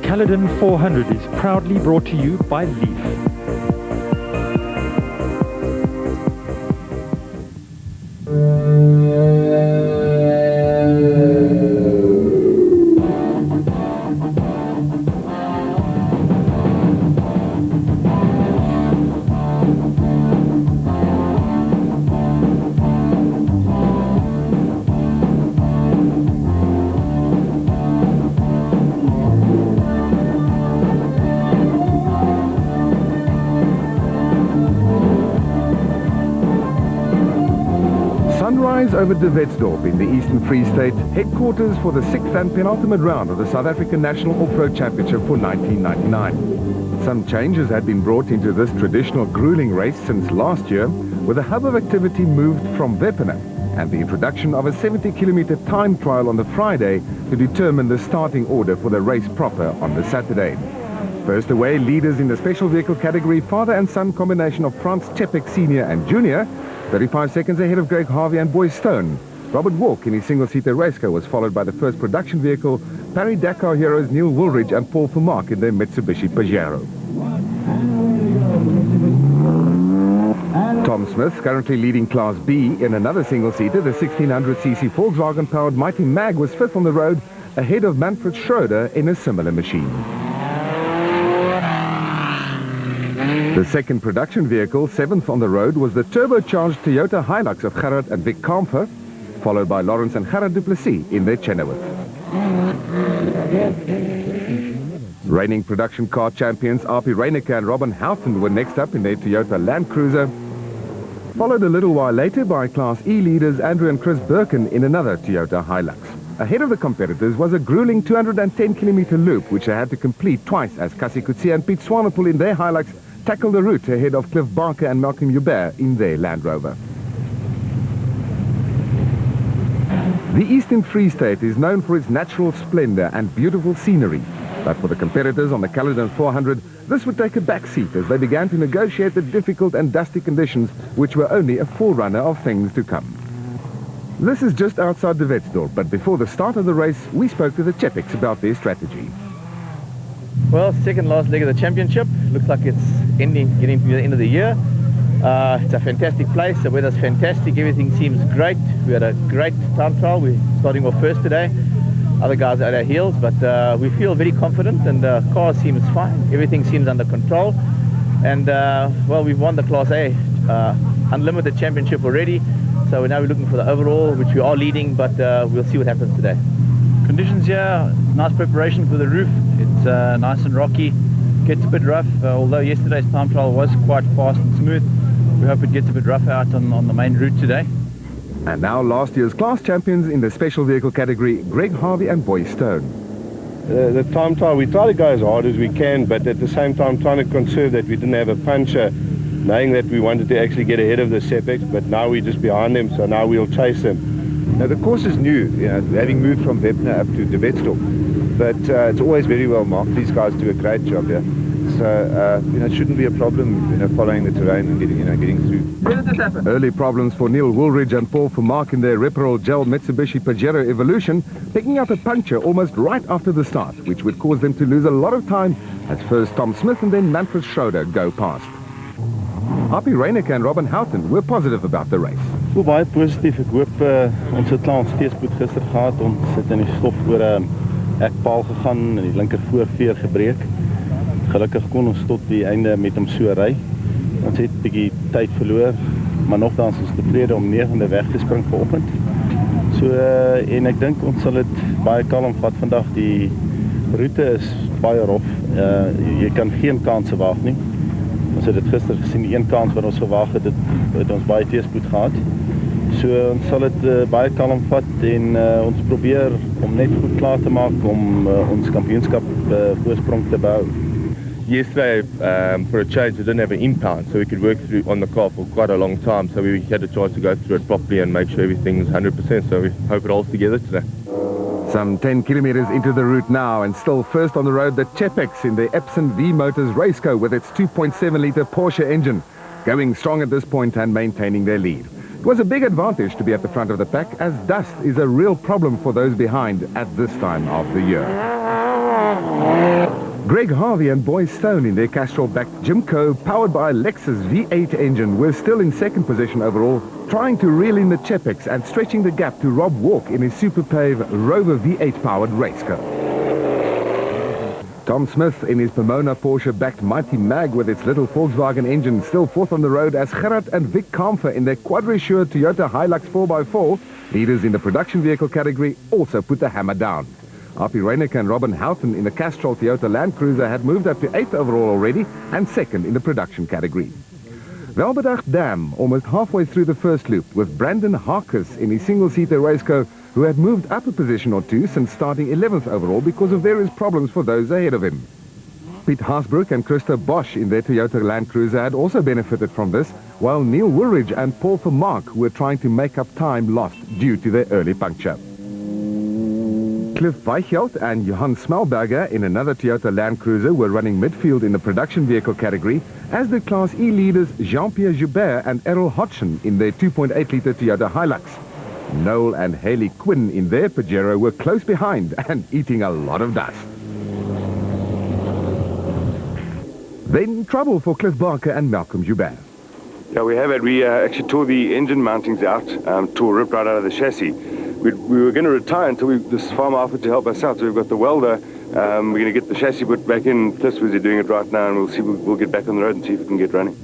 Caledon 400 is proudly brought to you by Leaf. Sunrise over De Wetsdorp in the Eastern Free State, headquarters for the 6th and penultimate round of the South African National Off-Road Championship for 1999. Some changes had been brought into this traditional grueling race since last year, with the hub of activity moved from Weppene and the introduction of a 70-kilometer time trial on the Friday to determine the starting order for the race proper on the Saturday. First away, leaders in the special vehicle category, father and son combination of Frans Chepek Sr. and Jr., 35 seconds ahead of Greg Harvey and Boy Stone. Robert Walk in his single-seater race car was followed by the first production vehicle, Paris-Dakar heroes Neil Woolridge and Paul Vermaak in their Mitsubishi Pajero. Tom Smith, currently leading Class B in another single-seater, the 1600cc Volkswagen-powered Mighty Mag, was fifth on the road, ahead of Manfred Schroeder in a similar machine. The second production vehicle, seventh on the road, was the turbocharged Toyota Hilux of Gerard and Vic Kampfer, followed by Lawrence and Gerard Duplessis in their Chenoweth. Reigning production car champions Api Reineke and Robin Houghton were next up in their Toyota Land Cruiser, followed a little while later by Class E leaders Andrew and Chris Birkin in another Toyota Hilux. Ahead of the competitors was a grueling 210-kilometer loop, which they had to complete twice as Cassie Coetzee and Piet Swanepoel in their Hilux tackled the route ahead of Cliff Barker and Malcolm Joubert in their Land Rover. The Eastern Free State is known for its natural splendor and beautiful scenery, but for the competitors on the Caledon 400, this would take a back seat as they began to negotiate the difficult and dusty conditions, which were only a forerunner of things to come. This is just outside De Wetsdorp, but before the start of the race, we spoke to the Chepeks about their strategy. Well, second last leg of the championship. Looks like it's getting to the end of the year. It's a fantastic place. The weather's fantastic. Everything seems great. We had a great time trial. We're starting off first today. Other guys are at our heels, but we feel very confident, and the car seems fine. Everything seems under control. And well, we've won the Class A Unlimited Championship already. So now we're looking for the overall, which we are leading, but we'll see what happens today. Conditions here, nice preparation for the roof. It's nice and rocky, gets a bit rough, although yesterday's time trial was quite fast and smooth. We hope it gets a bit rough out on the main route today. And now last year's class champions in the special vehicle category, Greg Harvey and Boy Stone. The time trial, we try to go as hard as we can, but at the same time trying to conserve that we didn't have a puncher, knowing that we wanted to actually get ahead of the Chepeks, but now we're just behind them, so now we'll chase them. Now the course is new, having moved from Weppene up to De Wetsdorp, but it's always very well marked. These guys do a great job here, so it shouldn't be a problem, following the terrain and getting through. Early problems for Neil Woolridge and Paul Vermaak in their Reparol Gel Mitsubishi Pajero Evolution, picking up a puncture almost right after the start, which would cause them to lose a lot of time as first Tom Smith and then Manfred Schroeder go past. Api Reineke and Robin Houghton were positive about the race. Wel baie positief. Ek hoop ons het klaar ons steespoed gister gehad. Ons het in die stof oor 'n hekpaal gegaan en die linker voorveer gebreek. Gelukkig kon ons tot die einde met hom so ry. Ons het 'n bietjie tyd verloor, maar nogtans is ons tevrede om 9de weg te spring vanoggend. So en ek dink ons sal dit baie kalm vat vandag. Die roete is baie rof. Jy kan geen kanse waag nie. Ons het dit gister gesien, die een kans wat ons gewaag het, het ons baie teespoed gehad. So ons sal dit baie kalm vat en ons probeer om net goed klaar te maak om ons kampioenskap voorsprong te bou. Yesterday, for a change, we didn't have an impound, so we could work through on the car for quite a long time, so we had a chance to go through it properly and make sure everything's 100%, so we hope it holds together today. Some 10 kilometers into the route now, and still first on the road, the Chepeks in the Epson V Motors race car with its 2.7-litre Porsche engine, going strong at this point and maintaining their lead. It was a big advantage to be at the front of the pack, as dust is a real problem for those behind at this time of the year. Greg Harvey and Boy Stone in their Castrol-backed Jimco, powered by a Lexus V8 engine, were still in second position overall, trying to reel in the Chepex and stretching the gap to Rob Walk in his Super Pave Rover V8-powered race car. Tom Smith in his Pomona Porsche-backed Mighty Mag with its little Volkswagen engine still fourth on the road, as Gerard and Vic Kampfer in their Quadrisure Toyota Hilux 4x4, leaders in the production vehicle category, also put the hammer down. Arpie Reinecke and Robin Houghton in the Castrol Toyota Land Cruiser had moved up to 8th overall already and second in the production category. Welbedacht Dam almost halfway through the first loop, with Brandon Harkes in his single-seater racecar, who had moved up a position or two since starting 11th overall because of various problems for those ahead of him. Piet Haasbroek and Christa Bosch in their Toyota Land Cruiser had also benefited from this, while Neil Woolridge and Paul Vermaak were trying to make up time lost due to their early puncture. Cliff Weichelt and Johan Smelberger in another Toyota Land Cruiser were running midfield in the production vehicle category, as did Class E leaders Jean-Pierre Joubert and Errol Hodgson in their 2.8-litre Toyota Hilux. Noel and Haley Quinn in their Pajero were close behind and eating a lot of dust. Then trouble for Cliff Barker and Malcolm Joubert. Yeah, we have it. We actually tore the engine mountings out, tore ripped right out of the chassis. We were going to retire until this farm offered to help us out. So we've got the welder. We're going to get the chassis put back in. Cliff's busy doing it right now, and we'll see. We'll get back on the road and see if we can get running.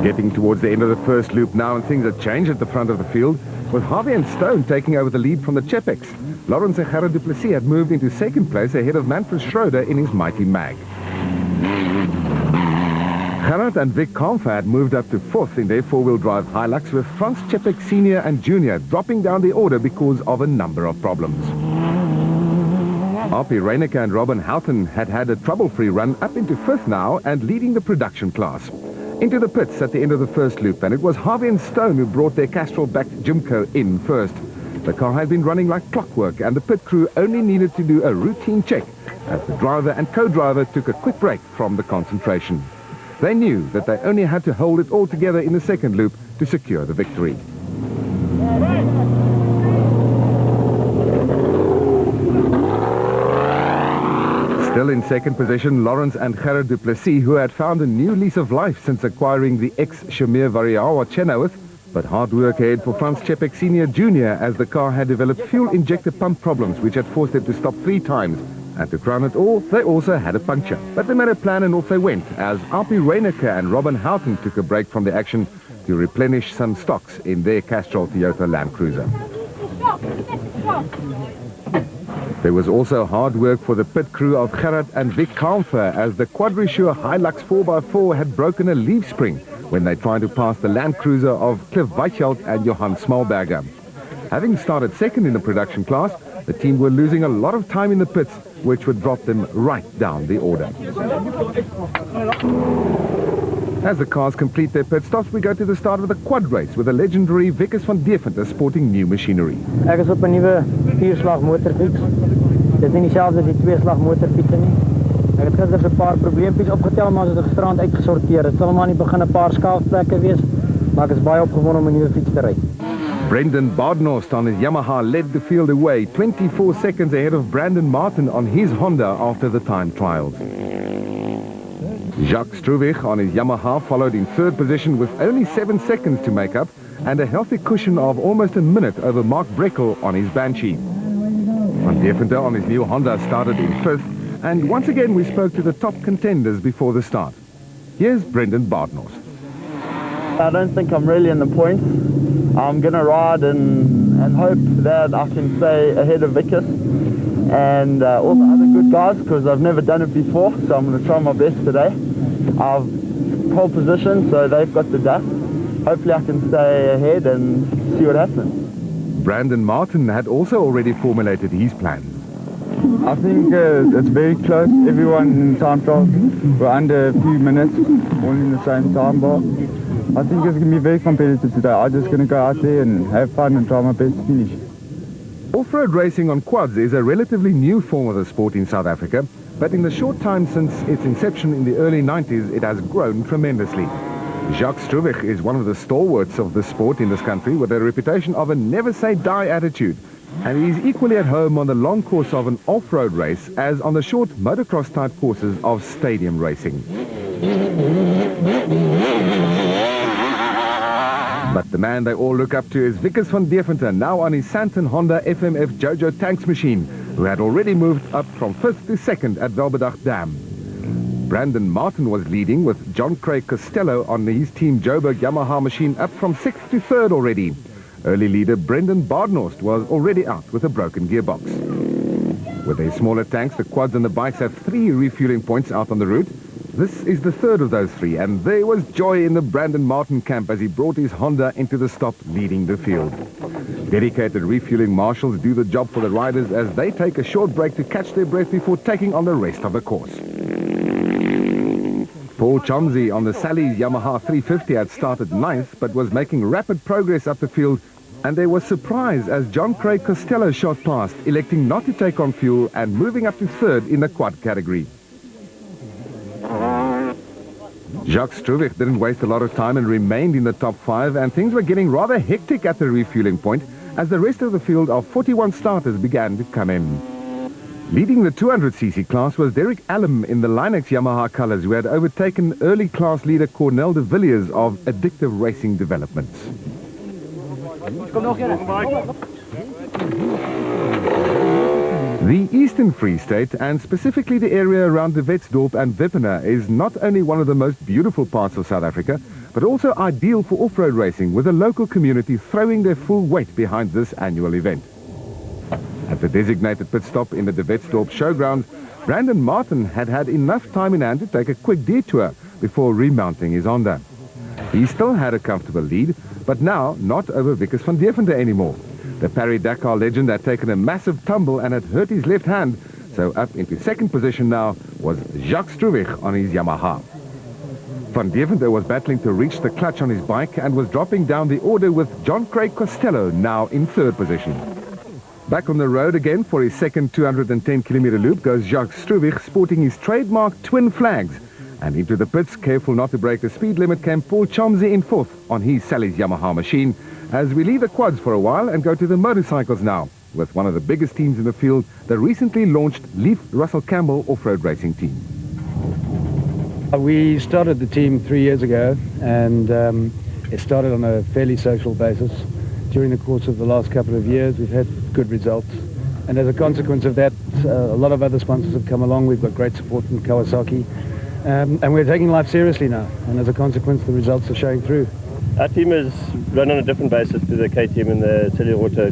Getting towards the end of the first loop now, and things have changed at the front of the field, with Harvey and Stone taking over the lead from the Chepex. Lawrence and Gerard du Plessis had moved into second place ahead of Manfred Schroeder in his Mighty Mag. Gerard and Vic Kampfer had moved up to fourth in their four-wheel drive Hilux, with Frans Chepex Senior and Junior dropping down the order because of a number of problems. Arpie Reinecke and Robin Houghton had had a trouble-free run up into fifth now and leading the production class. Into the pits at the end of the first loop, and it was Harvey and Stone who brought their Castrol-backed Jimco in first. The car had been running like clockwork, and the pit crew only needed to do a routine check as the driver and co-driver took a quick break from the concentration. They knew that they only had to hold it all together in the second loop to secure the victory. Still in second position, Lawrence and Gerard du Plessis, who had found a new lease of life since acquiring the ex-Shamir Variawa Chenoweth, but hard work ahead for Frans Chepex Senior Jr. as the car had developed fuel injector pump problems which had forced it to stop 3 times. And to crown it all, they also had a puncture. But they made a plan and off they went, as Arpie Reinecke and Robin Houghton took a break from the action to replenish some stocks in their Castrol Toyota Land Cruiser. There was also hard work for the pit crew of Gerard and Vic Kampfer, as the Quadrisure Hilux 4x4 had broken a leaf spring when they tried to pass the Land Cruiser of Cliff Weichelt and Johan Smalberger. Having started second in the production class, the team were losing a lot of time in the pits, which would drop them right down the order. As the cars complete their pit stops, we go to the start of the quad race with the legendary Wickers van Deventer sporting new machinery. Ek is op 'n nuwe 4-slag motorfiets. Dit is nie dieselfde as die 2-slag motorfietsen nie. Ek het gister 'n paar probleempjes opgetel, maar ons het gisterand uitgesorteer. Dit sal maar nie begin 'n paar skaafplekke wees, maar ek is baie opgewonde om 'n nuwe fiets te ry. Brendan Bardnost on his Yamaha led the field away, 24 seconds ahead of Brandon Martin on his Honda after the time trials. Jacques Struwig on his Yamaha followed in third position with only 7 seconds to make up and a healthy cushion of almost a minute over Mark Breckel on his Banshee. Van Deventer on his new Honda started in fifth, and once again we spoke to the top contenders before the start. Here's Brendan Bardnost. I don't think I'm really in the points. I'm going to ride and hope that I can stay ahead of Vickers and all the other good guys, because I've never done it before, so I'm going to try my best today. I've pole position, so they've got the dust. Hopefully I can stay ahead and see what happens. Brandon Martin had also already formulated his plans. I think it's very close. Everyone in time trials were under a few minutes, all in the same time bar. I think it's going to be very competitive today. I'm just going to go out there and have fun and try my best to finish. Off-road racing on quads is a relatively new form of the sport in South Africa, but in the short time since its inception in the early 90s, it has grown tremendously. Jacques Struwig is one of the stalwarts of the sport in this country, with a reputation of a never-say-die attitude, And he's equally at home on the long course of an off-road race as on the short motocross type courses of stadium racing. But the man they all look up to is Wikus van Deventer, now on his Santon Honda FMF Jojo tanks machine, who had already moved up from 5th to 2nd at Welbedacht Dam. Brandon Martin was leading with John Craig Costello on his Team Joburg Yamaha machine up from 6th to 3rd already. Early leader Brendan Badenhorst was already out with a broken gearbox. With their smaller tanks, the quads and the bikes have 3 refueling points out on the route. This is the 3rd of those 3, and there was joy in the Brandon Martin camp as he brought his Honda into the stop, leading the field. Dedicated refueling marshals do the job for the riders as they take a short break to catch their breath before taking on the rest of the course. Paul Chomsey on the Sally's Yamaha 350 had started 9th, but was making rapid progress up the field, and there was surprise as John Craig Costello shot past, electing not to take on fuel and moving up to 3rd in the quad category. Jacques Struwig didn't waste a lot of time and remained in the top 5, and things were getting rather hectic at the refueling point as the rest of the field of 41 starters began to come in. Leading the 200cc class was Derek Allum in the Linex Yamaha colours, who had overtaken early class leader Cornel de Villiers of Addictive Racing Developments. The Eastern Free State, and specifically the area around De Wetsdorp and Wippener, is not only one of the most beautiful parts of South Africa, but also ideal for off-road racing, with the local community throwing their full weight behind this annual event. At the designated pit stop in the De Wetsdorp showgrounds, Brandon Martin had had enough time in hand to take a quick detour before remounting his Honda. He still had a comfortable lead, but now not over Wikus van Deventer anymore. The Paris-Dakar legend had taken a massive tumble and had hurt his left hand, so up into 2nd position now was Jacques Struwig on his Yamaha. Van Deventer was battling to reach the clutch on his bike and was dropping down the order with John Craig Costello now in 3rd position. Back on the road again for his 2nd 210-kilometer loop goes Jacques Struwig, sporting his trademark twin flags. And into the pits, careful not to break the speed limit, came Paul Chomsey in 4th on his Sally's Yamaha machine, as we leave the quads for a while and go to the motorcycles now, with one of the biggest teams in the field, the recently launched Leaf Russell Campbell off-road racing team. We started the team 3 years ago, and it started on a fairly social basis. During the course of the last couple of years, we've had good results, and as a consequence of that, a lot of other sponsors have come along. We've got great support from Kawasaki, and we're taking life seriously now, and as a consequence, the results are showing through. Our team is run on a different basis to the K team and the Cellular Auto.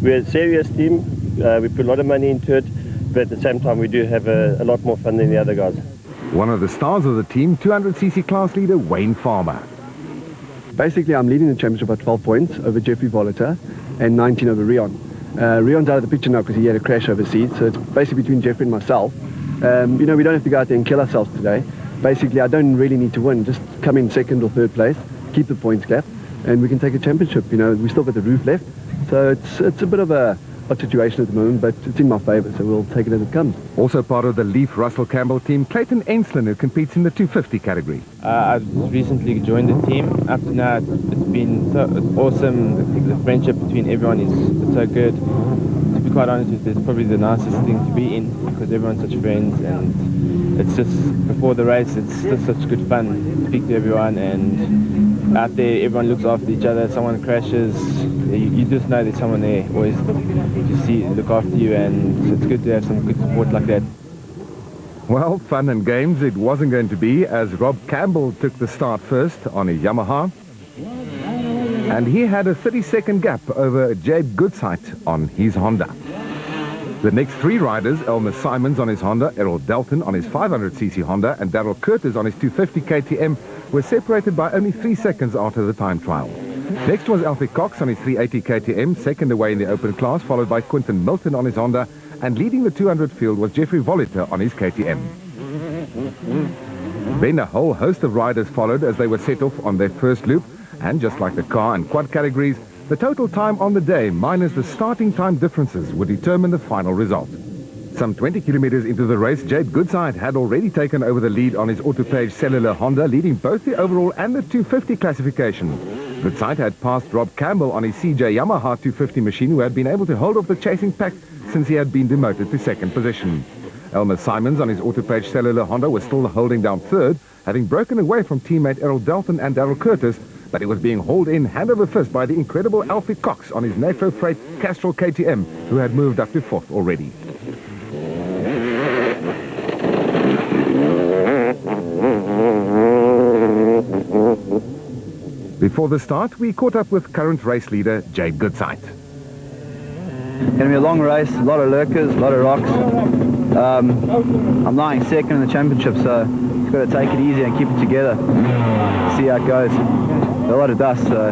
We're a serious team. We put a lot of money into it, but at the same time we do have a lot more fun than the other guys. One of the stars of the team, 200cc class leader Wayne Farmer. Basically, I'm leading the championship by 12 points over Jeffrey Voliter and 19 over Rion. Rion's out of the picture now because he had a crash overseas, so it's basically between Jeffrey and myself. You know, we don't have to go out there and kill ourselves today. Basically, I don't really need to win. Just come in 2nd or 3rd place, keep the points gap, and we can take a championship. You know, we still got the roof left, so it's a bit of a odd situation at the moment, but it's in my favour, so we'll take it as it comes. Also part of the Leaf Russell Campbell team, Clayton Enslin, who competes in the 250 category. I recently joined the team. Up to now, it's awesome. The friendship between everyone is so good. To be quite honest with you, it's probably the nicest thing to be in, because everyone's such friends, and it's just, before the race, it's just such good fun to speak to everyone, and out there everyone looks after each other. Someone crashes, you just know there's someone there always to look after you, and it's good to have some good support like that. Well, fun and games it wasn't going to be, as Rob Campbell took the start first on his Yamaha, and he had a 30-second gap over Jade Goodsight on his Honda. The next 3 riders, Elmer Simons on his Honda, Errol Dalton on his 500cc Honda, and Darryl Curtis on his 250 KTM, were separated by only 3 seconds after the time trial. Next was Alfie Cox on his 380 KTM, second away in the open class, followed by Quinton Milton on his Honda, and leading the 200 field was Jeffrey Voliter on his KTM. Then a whole host of riders followed as they were set off on their first loop, and just like the car and quad categories, the total time on the day minus the starting time differences would determine the final result. Some 20 kilometers into the race, Jade Goodsight had already taken over the lead on his Autopage Cellular Honda, leading both the overall and the 250 classification. Goodside had passed Rob Campbell on his CJ Yamaha 250 machine, who had been able to hold off the chasing pack since he had been demoted to second position. Elmer Simons on his Autopage Cellular Honda was still holding down third, having broken away from teammate Errol Dalton and Darrell Curtis, but he was being hauled in hand over fist by the incredible Alfie Cox on his Nitro Freight Castrol KTM, who had moved up to fourth already. Before the start, we caught up with current race leader Jade Goodside. Going to be a long race, a lot of lurkers, a lot of rocks. I'm lying second in the championship, so just got to take it easy and keep it together. See how it goes. A lot of dust, so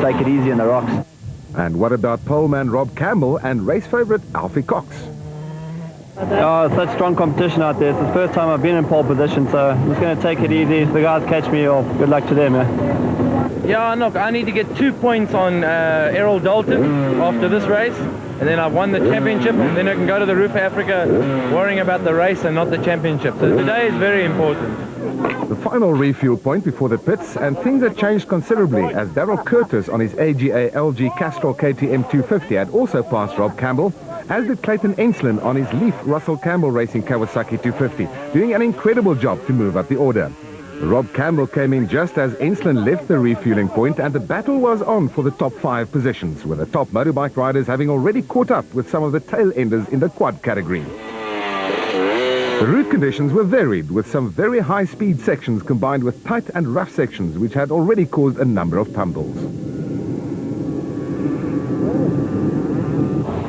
take it easy in the rocks. And what about poleman Rob Campbell and race favourite Alfie Cox? Oh, it's such strong competition out there. It's the first time I've been in pole position, so I'm just going to take it easy. If the guys catch me, or good luck to them. Yeah, look, I need to get 2 points on Errol Dalton after this race, and then I've won the championship, and then I can go to the Roof Africa worrying about the race and not the championship. So today is very important. The final refuel point before the pits, and things had changed considerably as Darrell Curtis on his AGA LG Castrol KTM 250 had also passed Rob Campbell, as did Clayton Enslin on his Leaf Russell Campbell Racing Kawasaki 250, doing an incredible job to move up the order. Rob Campbell came in just as Enslin left the refueling point, and the battle was on for the top 5 positions, with the top motorbike riders having already caught up with some of the tail-enders in the quad category. The route conditions were varied, with some very high-speed sections combined with tight and rough sections, which had already caused a number of tumbles.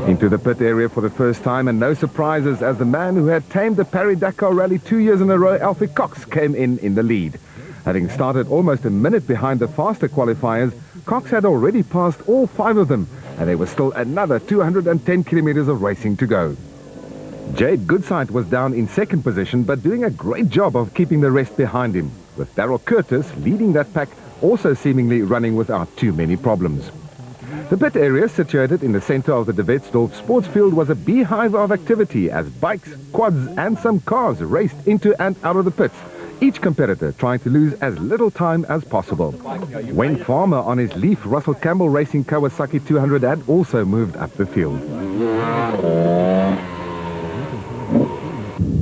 Into the pit area for the first time, and no surprises, as the man who had tamed the Paris-Dakar Rally 2 years in a row, Alfie Cox, came in the lead. Having started almost a minute behind the faster qualifiers, Cox had already passed all 5 of them, and there was still another 210 kilometers of racing to go. Jade Goodside was down in second position, but doing a great job of keeping the rest behind him, with Darrell Curtis leading that pack, also seemingly running without too many problems. The pit area, situated in the center of the De Wetsdorp sports field, was a beehive of activity as bikes, quads and some cars raced into and out of the pits, each competitor trying to lose as little time as possible. Wayne Farmer on his Leaf Russell Campbell Racing Kawasaki 200 had also moved up the field.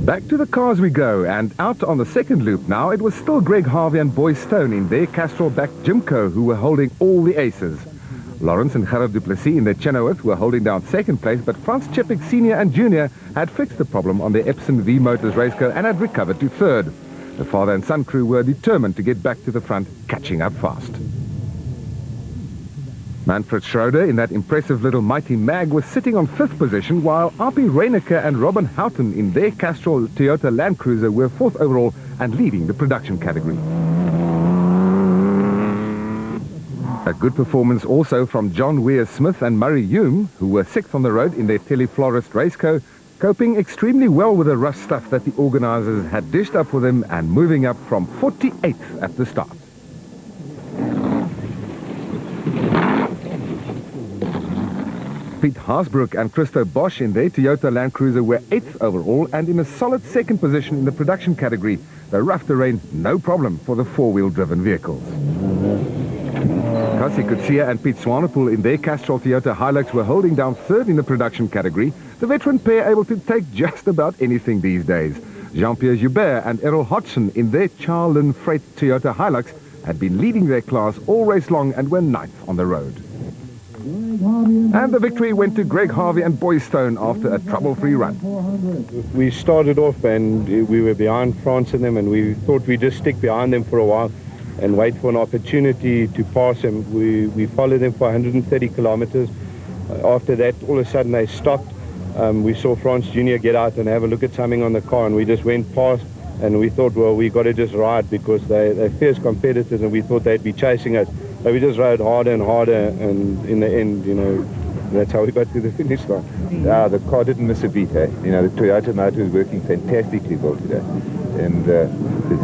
Back to the cars we go, and out on the second loop now, it was still Greg Harvey and Boy Stone in their Castrol-backed Jimco who were holding all the aces. Lawrence and Gerard du Plessis in their Chenoweth were holding down second place, but Frans Chepik Sr. and Jr. had fixed the problem on their Epson V Motors racecar and had recovered to third. The father and son crew were determined to get back to the front, catching up fast. Manfred Schroeder in that impressive little Mighty Mag was sitting on 5th position, while R.P. Reinecker and Robin Houghton in their Castrol Toyota Land Cruiser were 4th overall and leading the production category. A good performance also from John Weir-Smith and Murray Hume, who were 6th on the road in their Teleflorist Raceco, coping extremely well with the rough stuff that the organisers had dished up for them and moving up from 48th at the start. Pete Haasbroek and Christo Bosch in their Toyota Land Cruiser were 8th overall and in a solid 2nd position in the production category. The rough terrain, no problem for the 4-wheel driven vehicles. Cassie Kutsia and Pete Swanepoel in their Castrol Toyota Hilux were holding down 3rd in the production category, the veteran pair able to take just about anything these days. Jean-Pierre Joubert and Errol Hodgson in their Caledon Freight Toyota Hilux had been leading their class all race long and were 9th on the road. And the victory went to Greg Harvey and Boy Stone after a trouble-free run. We started off and we were behind France and them, and we thought we'd just stick behind them for a while and wait for an opportunity to pass them. We followed them for 130 kilometers. After that, all of a sudden they stopped. We saw France Jr. get out and have a look at something on the car, and we just went past, and we thought, well, we got to just ride because they're fierce competitors and we thought they'd be chasing us. So we just rode harder and harder, and in the end, you know, that's how we got to the finish line. Yeah, the car didn't miss a beat, eh? You know, the Toyota motor is working fantastically well today. And the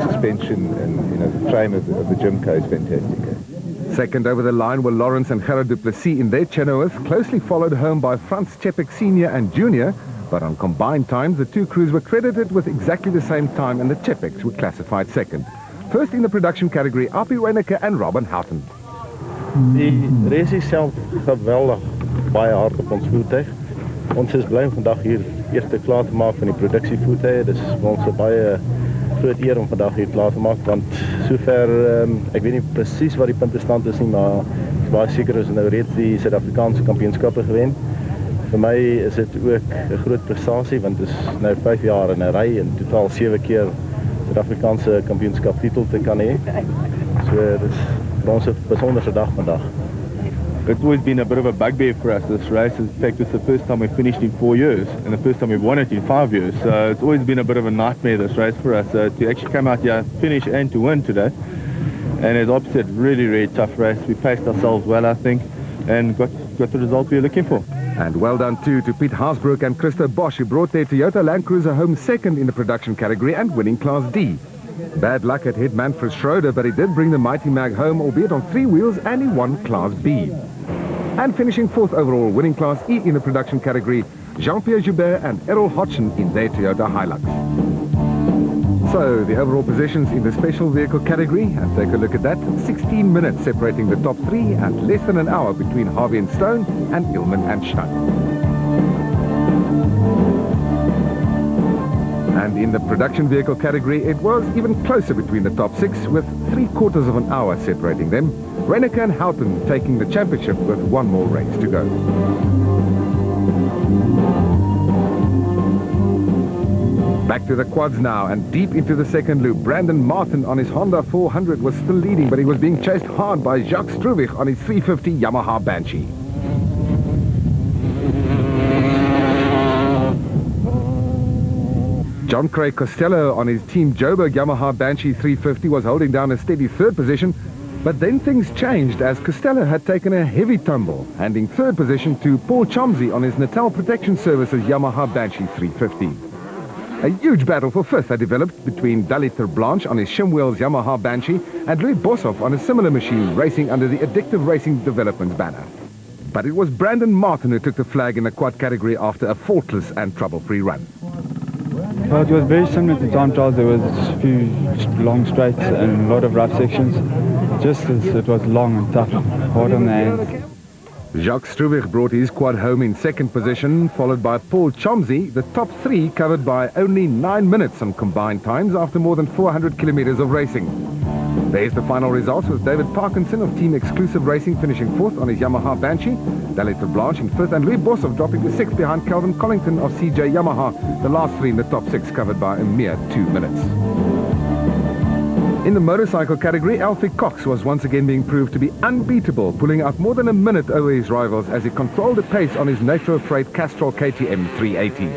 suspension and, you know, the frame of the Jimco is fantastic, eh? Second over the line were Lawrence and Gerard du Plessis in their Chenoweth, closely followed home by Frans Chepik Sr. and Jr., but on combined times, the two crews were credited with exactly the same time, and the Chepiks were classified second. First in the production category, R.P. Reinecker and Robin Houghton. Die race is self geweldig baie hard op ons voertuig. Ons is blij om vandag hier eerste klaar te maken van die productievoertuig. Dus vir ons 'n baie groot eer om vandag hier klaar te maken. Want sover, ek weet nie presies wat die puntestand is nie, maar ek is baie seker ons nou reeds die Suid-Afrikaanse kampioenskappe gewen. Vir my is dit ook 'n groot prestasie want dit is nou 5 jaar in 'n ry en totaal 7 keer Suid-Afrikaanse kampioenskap titel te kan hê. So dit is vir ons 'n besondere dag vandag. It's always been a bit of a bugbear for us, this race. In fact, it's the first time we finished in 4 years and the first time we've won it in 5 years. So it's always been a bit of a nightmare, this race for us. To actually come out here, finish and to win today. And as Ob said, really, really tough race. We paced ourselves well, I think, and got the result we were looking for. And well done too to Piet Haasbroek and Christo Bosch, who brought their Toyota Land Cruiser home second in the production category and winning Class D. Bad luck had hit Manfred Schroeder, but he did bring the Mighty Mag home, albeit on 3 wheels, and he won Class B. And finishing 4th overall, winning Class E in the production category, Jean-Pierre Joubert and Errol Hodgson in their Toyota Hilux. So, the overall positions in the special vehicle category, and take a look at that, 16 minutes separating the top 3 and less than an hour between Harvey and Stone and Illman and Stein. And in the production vehicle category, it was even closer between the top 6 with 3/4 of an hour separating them. Reneke and Houghton taking the championship with 1 more race to go. Back to the quads now, and deep into the second loop. Brandon Martin on his Honda 400 was still leading, but he was being chased hard by Jacques Struwig on his 350 Yamaha Banshee. John Craig Costello on his Team Joburg Yamaha Banshee 350 was holding down a steady 3rd position, but then things changed as Costello had taken a heavy tumble, handing 3rd position to Paul Chomsey on his Natal Protection Services Yamaha Banshee 350. A huge battle for 5th had developed between Daliter Blanche on his Shimwell's Yamaha Banshee and Louis Boshoff on a similar machine racing under the Addictive Racing Developments banner. But it was Brandon Martin who took the flag in the quad category after a faultless and trouble-free run. Well, it was very similar to time trials. There was a few long straights and a lot of rough sections. Just as it was long and tough, hard on the hands. Jacques Struwig brought his quad home in 2nd position, followed by Paul Chomsey, the top 3 covered by only 9 minutes on combined times after more than 400 kilometers of racing. There's the final results with David Parkinson of Team Exclusive Racing finishing 4th on his Yamaha Banshee, Daliter Blanche in 5th, and Louis Boshoff dropping to 6th behind Calvin Collington of CJ Yamaha, the last 3 in the top 6 covered by a mere 2 minutes. In the motorcycle category, Alfie Cox was once again being proved to be unbeatable, pulling out more than a minute over his rivals as he controlled the pace on his Nitro Freight Castrol KTM 380.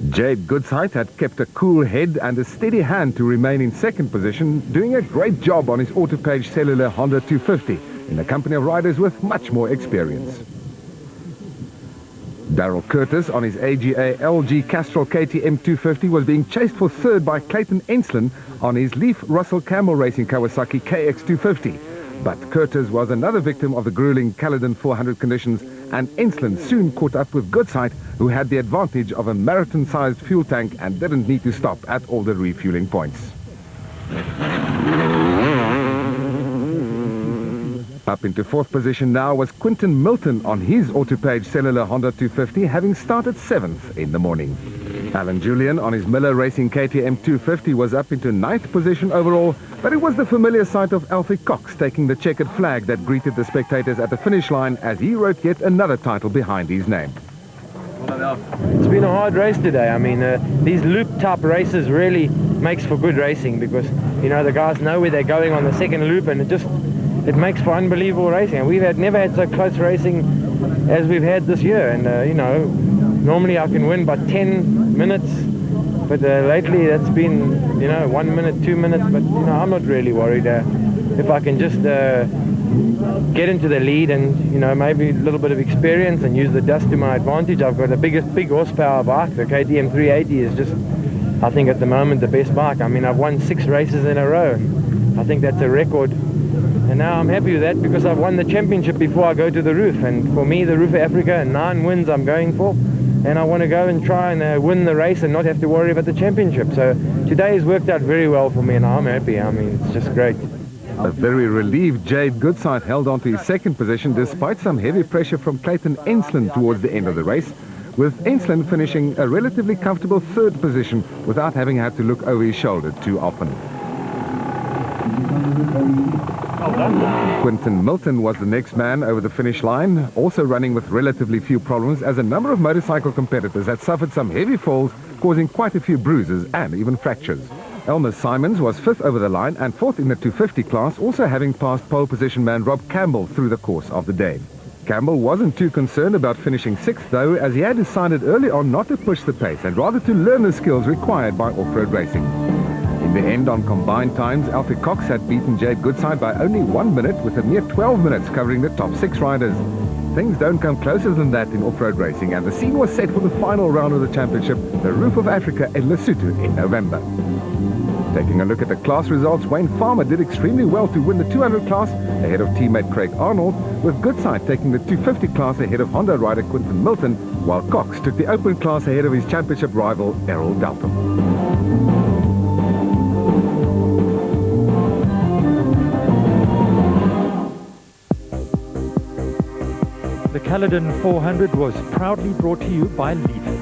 Jade Goodsight had kept a cool head and a steady hand to remain in 2nd position, doing a great job on his Autopage Cellular Honda 250 in the company of riders with much more experience. Darryl Curtis on his AGA LG Castrol KTM 250 was being chased for 3rd by Clayton Enslin on his Leaf Russell Camel Racing Kawasaki KX 250. But Curtis was another victim of the grueling Caledon 400 conditions, and Enslin soon caught up with Goodsight, who had the advantage of a marathon-sized fuel tank and didn't need to stop at all the refueling points. Up into 4th position now was Quinton Milton on his Autopage Cellular Honda 250, having started 7th in the morning. Alan Julian on his Miller Racing KTM 250 was up into 9th position overall, but it was the familiar sight of Alfie Cox taking the checkered flag that greeted the spectators at the finish line as he wrote yet another title behind his name. It's been a hard race today. I mean, these loop-type races really makes for good racing because, you know, the guys know where they're going on the 2nd loop, and it makes for unbelievable racing. And we've never had so close racing as we've had this year. And, you know, normally I can win by 10 minutes, but lately that's been, you know, 1 minute, 2 minutes. But, you know, I'm not really worried. If I can just get into the lead and, you know, maybe a little bit of experience and use the dust to my advantage. I've got a big horsepower bike. The KTM 380 is just, I think at the moment, the best bike. I mean, I've won 6 races in a row. I think that's a record. And now I'm happy with that because I've won the championship before I go to the roof. And for me, the Roof of Africa, 9 wins I'm going for. And I want to go and try and win the race and not have to worry about the championship. So today has worked out very well for me and I'm happy. I mean, it's just great. A very relieved Jade Goodside held on to his second position despite some heavy pressure from Clayton Ensland towards the end of the race, with Ensland finishing a relatively comfortable third position without having had to look over his shoulder too often. Quinton Milton was the next man over the finish line, also running with relatively few problems as a number of motorcycle competitors had suffered some heavy falls, causing quite a few bruises and even fractures. Elmer Simons was fifth over the line and fourth in the 250 class, also having passed pole position man Rob Campbell through the course of the day. Campbell wasn't too concerned about finishing sixth though, as he had decided early on not to push the pace and rather to learn the skills required by off-road racing. In the end, on combined times, Alfie Cox had beaten Jade Goodside by only 1 minute, with a mere 12 minutes covering the top 6 riders. Things don't come closer than that in off-road racing, and the scene was set for the final round of the championship, the Roof of Africa in Lesotho in November. Taking a look at the class results, Wayne Farmer did extremely well to win the 200 class ahead of teammate Craig Arnold, with Goodside taking the 250 class ahead of Honda rider Quinton Milton, while Cox took the open class ahead of his championship rival Errol Dalton. The Caledon 400 was proudly brought to you by Leaf.